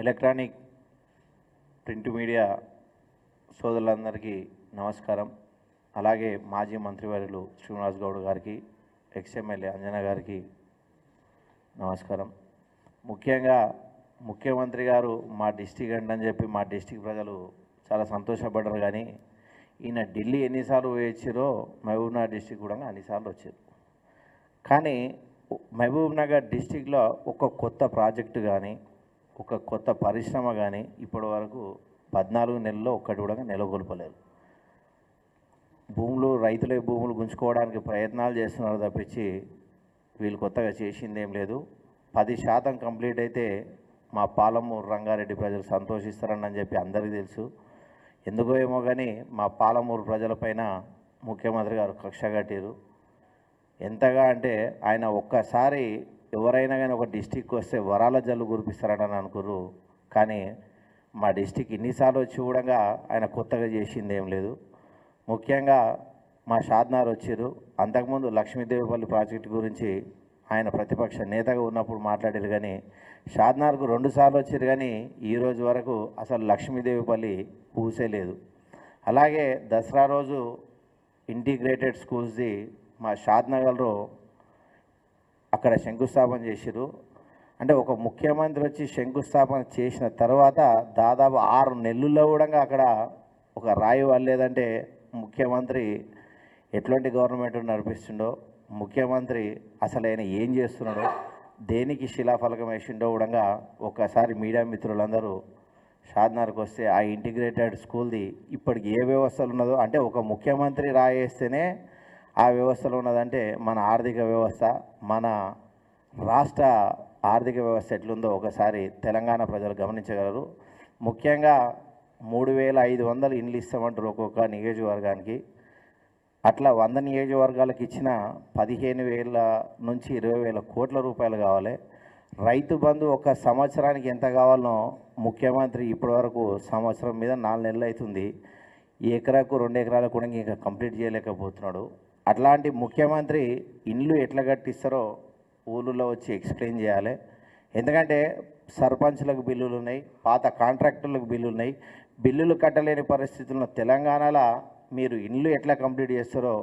Electronic print media సోదరులందరికీ నమస్కారం. అలాగే మాజీ మంత్రివర్యులు శ్రీనివాస్ గౌడ్ గారికి, ఎక్స్ఎమ్మెల్యే అంజనా గారికి నమస్కారం. ముఖ్యంగా ముఖ్యమంత్రి గారు మా డిస్టిక్ అని చెప్పి మా డిస్టిక్ ప్రజలు చాలా సంతోషపడ్డారు. కానీ ఈయన ఢిల్లీ ఎన్నిసార్లు వేయించారో మహబూబ్నగర్ డిస్టిక్ కూడా అన్నిసార్లు వచ్చారు. కానీ మహబూబ్నగర్ డిస్టిక్లో ఒక కొత్త ప్రాజెక్టు కానీ ఒక కొత్త పరిశ్రమ కానీ ఇప్పటి వరకు 14 నెలల్లో ఒక్కటి కూడా నెలకొల్పలేదు. రైతుల భూములు గుంజుకోవడానికి ప్రయత్నాలు చేస్తున్నారు తప్పించి వీళ్ళు కొత్తగా చేసింది ఏం లేదు. 10% కంప్లీట్ అయితే మా పాలమూరు రంగారెడ్డి ప్రజలు సంతోషిస్తారని చెప్పి అందరికీ తెలుసు. ఎందుకో ఏమో కానీ మా పాలమూరు ప్రజలపైన ముఖ్యమంత్రి గారు కక్ష కట్టారు. ఎంతగా అంటే ఆయన ఒక్కసారి ఎవరైనా కానీ ఒక డిస్టిక్ వస్తే వరాల జల్లు కురిపిస్తారని అనుకుర్రు. కానీ మా డిస్టిక్ ఇన్నిసార్లు వచ్చి కూడా ఆయన కొత్తగా చేసింది ఏం లేదు. ముఖ్యంగా మా షాద్నార్ వచ్చారు. అంతకుముందు లక్ష్మీదేవిపల్లి ప్రాజెక్టు గురించి ఆయన ప్రతిపక్ష నేతగా ఉన్నప్పుడు మాట్లాడారు. కానీ షాద్నార్కు 2 సార్లు వచ్చారు. కానీ ఈరోజు వరకు అసలు లక్ష్మీదేవిపల్లి పూసే లేదు. అలాగే దసరా రోజు ఇంటిగ్రేటెడ్ స్కూల్స్ది మా షాద్నగర్లో అక్కడ శంకుస్థాపన చేశారు. అంటే ఒక ముఖ్యమంత్రి వచ్చి శంకుస్థాపన చేసిన తర్వాత దాదాపు 6 నెలల్లో కూడా అక్కడ ఒక రాయి వాళ్ళేదంటే ముఖ్యమంత్రి ఎట్లాంటి గవర్నమెంట్ నడిపిస్తుండో, ముఖ్యమంత్రి అసలు ఆయన ఏం చేస్తున్నాడో, దేనికి శిలాఫలకం వేసిండో కూడా ఒకసారి మీడియా మిత్రులందరూ షాద్నార్కి వస్తే ఆ ఇంటిగ్రేటెడ్ స్కూల్ది ఇప్పటికి ఏ వ్యవస్థలు ఉన్నదో, అంటే ఒక ముఖ్యమంత్రి రాయేస్తేనే ఆ వ్యవస్థలో ఉన్నదంటే మన ఆర్థిక వ్యవస్థ, మన రాష్ట్ర ఆర్థిక వ్యవస్థ ఎట్లుందో ఒకసారి తెలంగాణ ప్రజలు గమనించగలరు. ముఖ్యంగా 3500 ఇండ్లు ఇస్తామంటారు ఒక్కొక్క నియోజకవర్గానికి. అట్లా 100 నియోజకవర్గాలకు ఇచ్చిన 15,000 నుంచి 20,000 కోట్ల రూపాయలు కావాలి. రైతు బంధు ఒక సంవత్సరానికి ఎంత కావాలనో ముఖ్యమంత్రి ఇప్పటివరకు సంవత్సరం మీద 4 నెలలు అవుతుంది. ఎకరాకు 2 ఎకరాలకు కూడా ఇంకా కంప్లీట్ చేయలేకపోతున్నాడు. అట్లాంటి ముఖ్యమంత్రి ఇండ్లు ఎట్లా కట్టిస్తారో ఊళ్ళో వచ్చి ఎక్స్ప్లెయిన్ చేయాలి. ఎందుకంటే సర్పంచ్లకు బిల్లులు ఉన్నాయి, పాత కాంట్రాక్టర్లకు బిల్లులు ఉన్నాయి. బిల్లులు కట్టలేని పరిస్థితుల్లో తెలంగాణలో మీరు ఇండ్లు ఎట్లా కంప్లీట్ చేస్తారో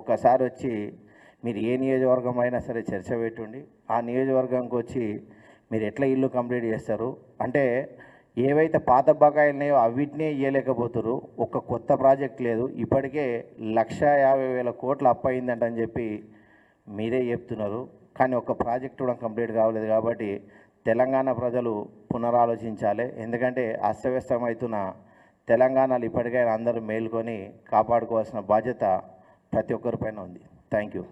ఒక్కసారి వచ్చి మీరు ఏ నియోజకవర్గం అయినా సరే చర్చ పెట్టుండి ఆ నియోజకవర్గంకి వచ్చి మీరు ఎట్లా ఇల్లు కంప్లీట్ చేస్తారు. అంటే ఏవైతే పాత బకాయిలు ఉన్నాయో అవిటినే ఇవ్వలేకపోతారు. ఒక కొత్త ప్రాజెక్ట్ లేదు. ఇప్పటికే 150,000 కోట్లు అప్పయిందంటని చెప్పి మీరే చెప్తున్నారు. కానీ ఒక ప్రాజెక్ట్ కూడా కంప్లీట్ కావలేదు. కాబట్టి తెలంగాణ ప్రజలు పునరాలోచించాలి. ఎందుకంటే అస్తవ్యస్తమవుతున్న తెలంగాణలో ఇప్పటికైనా అందరూ మేల్కొని కాపాడుకోవాల్సిన బాధ్యత ప్రతి ఒక్కరిపైన ఉంది. Thank you.